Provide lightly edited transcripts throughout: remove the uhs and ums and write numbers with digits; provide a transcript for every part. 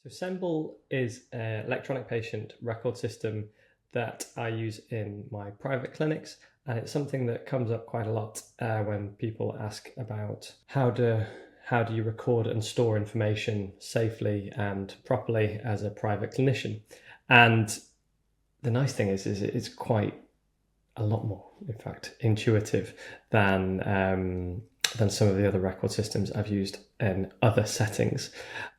So Semble is an electronic patient record system that I use in my private clinics, and it's something that comes up quite a lot when people ask about how do you record and store information safely and properly as a private clinician. And the nice thing is it's quite a lot more, in fact, intuitive than some of the other record systems I've used in other settings.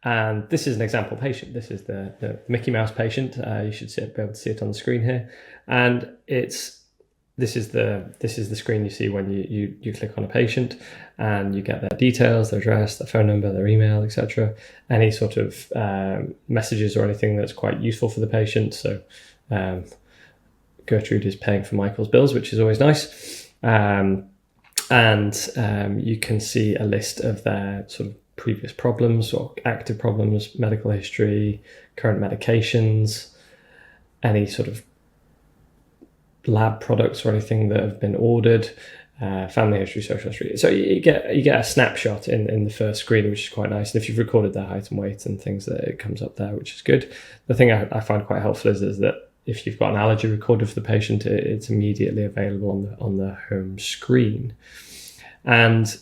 And this is an example patient. This is the Mickey Mouse patient. You should be able to see it on the screen here. And this is the screen you see when you click on a patient, and you get their details, their address, their phone number, their email, etc. Any sort of messages or anything that's quite useful for the patient. So Gertrude is paying for Michael's bills, which is always nice. You can see a list of their sort of previous problems or active problems, medical history, current medications, any sort of lab products or anything that have been ordered, family history, social history. So you get a snapshot in the first screen, which is quite nice. And if you've recorded their height and weight and things, that it comes up there, which is good. The thing I find quite helpful is that if you've got an allergy recorded for the patient, it's immediately available on the home screen. And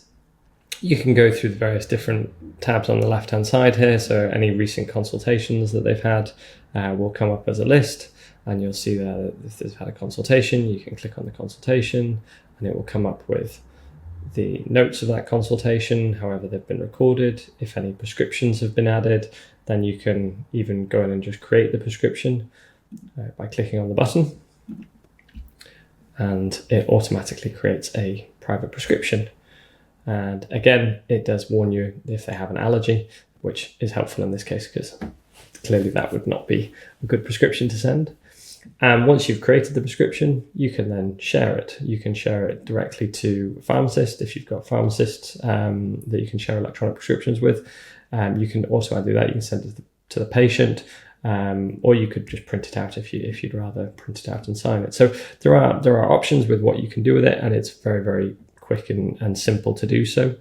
you can go through the various different tabs on the left-hand side here. So any recent consultations that they've had will come up as a list, and you'll see that if they've had a consultation, you can click on the consultation, and it will come up with the notes of that consultation, however they've been recorded. If any prescriptions have been added, then you can even go in and just create the prescription by clicking on the button, and it automatically creates a private prescription. And again, it does warn you if they have an allergy, which is helpful in this case because clearly that would not be a good prescription to send. And once you've created the prescription, you can then share it. You can share it directly to a pharmacist if you've got pharmacists that you can share electronic prescriptions with. You can also do that. You can send it to the patient. Or you could just print it out if you'd rather print it out and sign it. So there are options with what you can do with it, and it's very, very quick and simple to do so.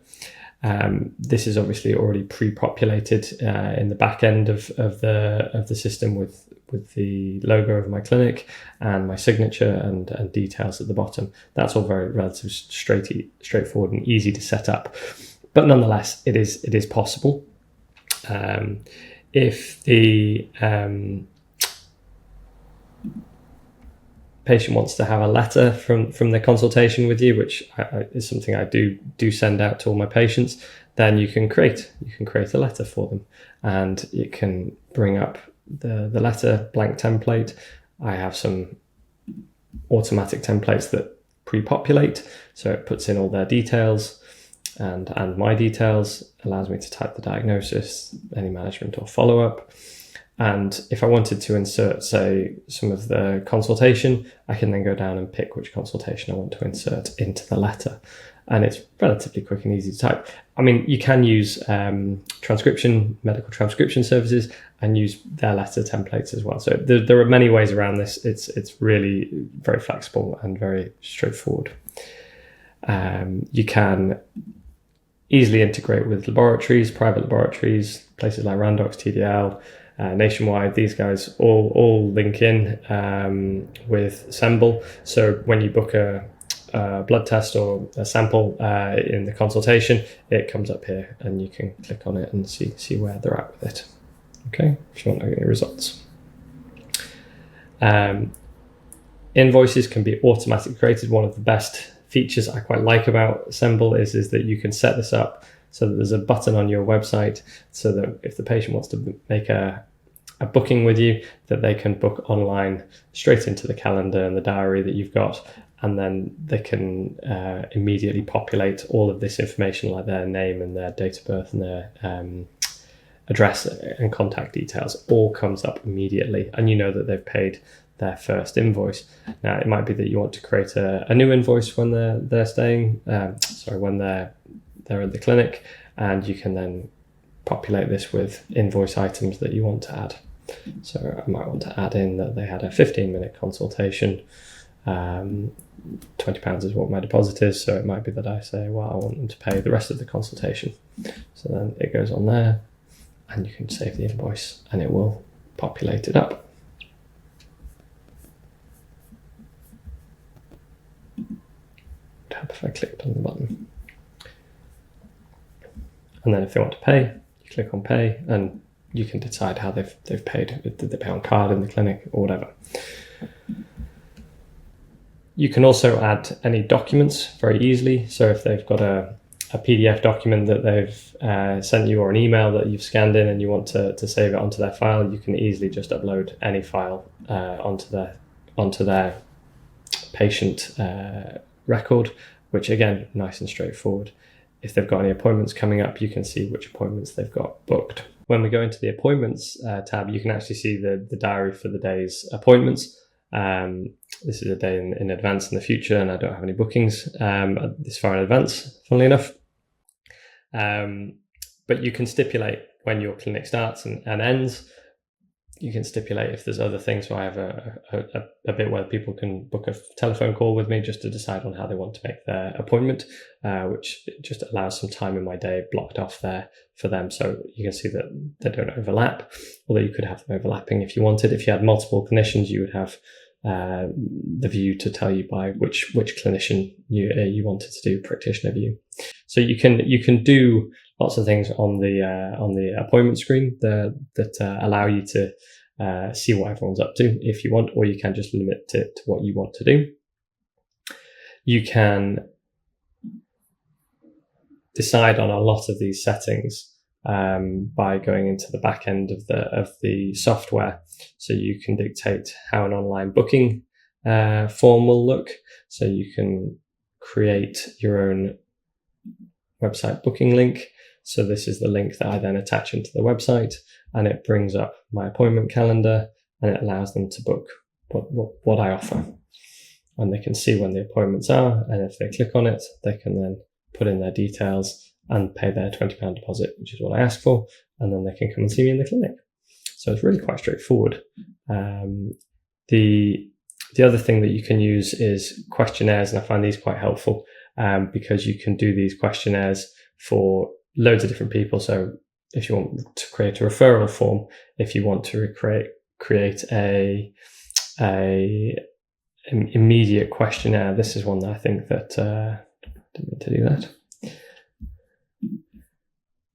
This is obviously already pre-populated in the back end of the system with the logo of my clinic and my signature and details at the bottom. That's all very relatively straightforward and easy to set up, but nonetheless, it is possible. If the patient wants to have a letter from their consultation with you, which is something I do send out to all my patients, then you can create a letter for them, and it can bring up the letter blank template. I have some automatic templates that pre-populate, so it puts in all their details. And my details, allows me to type the diagnosis, any management or follow-up. And if I wanted to insert, say, some of the consultation, I can then go down and pick which consultation I want to insert into the letter. And it's relatively quick and easy to type. I mean, you can use medical transcription services, and use their letter templates as well. So there are many ways around this. It's really very flexible and very straightforward. You can easily integrate with laboratories, private laboratories, places like Randox, TDL, Nationwide. These guys all link in with Semble. So when you book a blood test or a sample in the consultation, it comes up here, and you can click on it and see where they're at with it. Okay, if you want to get any results. Invoices can be automatically created. One of the best features I quite like about Semble is that you can set this up so that there's a button on your website, so that if the patient wants to make a booking with you, that they can book online straight into the calendar and the diary that you've got, and then they can immediately populate all of this information, like their name and their date of birth and their address and contact details, all comes up immediately, and you know that they've paid their first invoice. Now, it might be that you want to create a new invoice when they're staying, when they're at the clinic, and you can then populate this with invoice items that you want to add. So I might want to add in that they had a 15-minute consultation. £20 is what my deposit is, so it might be that I say, well, I want them to pay the rest of the consultation. So then it goes on there, and you can save the invoice and it will populate it up. It would help if I clicked on the button. And then if they want to pay, you click on pay and you can decide how they've paid. Did they pay on card in the clinic or whatever? You can also add any documents very easily. So if they've got a PDF document that they've sent you or an email that you've scanned in and you want to save it onto their file, you can easily just upload any file onto their patient record, which again, nice and straightforward. If they've got any appointments coming up, you can see which appointments they've got booked. When we go into the appointments tab, you can actually see the diary for the day's appointments. This is a day in advance in the future, and I don't have any bookings this far in advance, funnily enough. But you can stipulate when your clinic starts and ends. You can stipulate if there's other things. So I have a bit where people can book a telephone call with me just to decide on how they want to make their appointment, which just allows some time in my day blocked off there for them. So you can see that they don't overlap, although you could have them overlapping if you wanted. If you had multiple clinicians, you would have the view to tell you by which clinician you wanted to do practitioner view. So you can do lots of things on the appointment screen that allow you to see what everyone's up to if you want, or you can just limit it to what you want to do. You can decide on a lot of these settings by going into the back end of the software. So you can dictate how an online booking form will look. So you can create your own website booking link. So this is the link that I then attach into the website, and it brings up my appointment calendar and it allows them to book what I offer. And they can see when the appointments are, and if they click on it, they can then put in their details and pay their £20 deposit, which is what I asked for, and then they can come and see me in the clinic. So it's really quite straightforward. The other thing that you can use is questionnaires, and I find these quite helpful because you can do these questionnaires for loads of different people. So if you want to create a referral form, if you want to create a immediate questionnaire, this is one that I think that didn't mean to do that.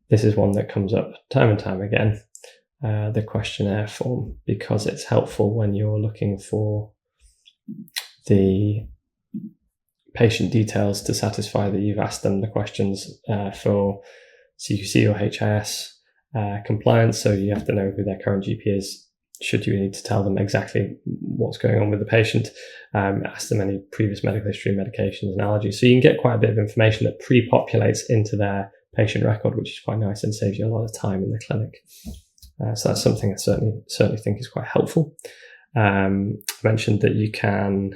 This is one that comes up time and time again, the questionnaire form, because it's helpful when you're looking for the patient details to satisfy that you've asked them the questions for CQC or HIS compliance. So you have to know who their current GP is. Should you need to tell them exactly what's going on with the patient, ask them any previous medical history, medications and allergies. So you can get quite a bit of information that pre-populates into their patient record, which is quite nice and saves you a lot of time in the clinic. So that's something I certainly think is quite helpful. I mentioned that you can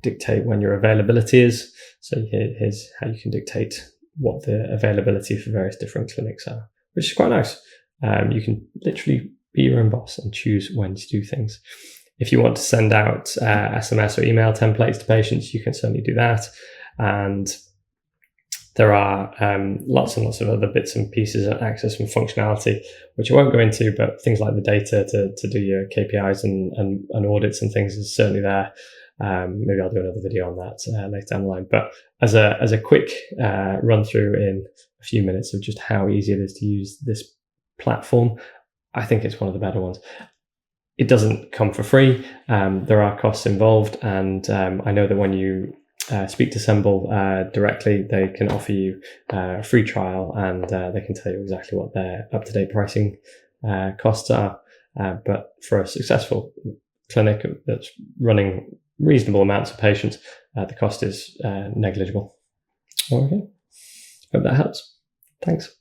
dictate when your availability is. So here's how you can dictate what the availability for various different clinics are, which is quite nice. You can literally be your own boss and choose when to do things. If you want to send out SMS or email templates to patients, you can certainly do that. And there are lots and lots of other bits and pieces of access and functionality, which I won't go into, but things like the data to do your KPIs and audits and things is certainly there. Maybe I'll do another video on that later down the line. But as a quick run through in a few minutes of just how easy it is to use this platform, I think it's one of the better ones. It doesn't come for free. There are costs involved, and I know that when you speak to Semble directly, they can offer you a free trial, and they can tell you exactly what their up-to-date pricing costs are. But for a successful clinic that's running reasonable amounts of patients, the cost is negligible. Okay, hope that helps. Thanks.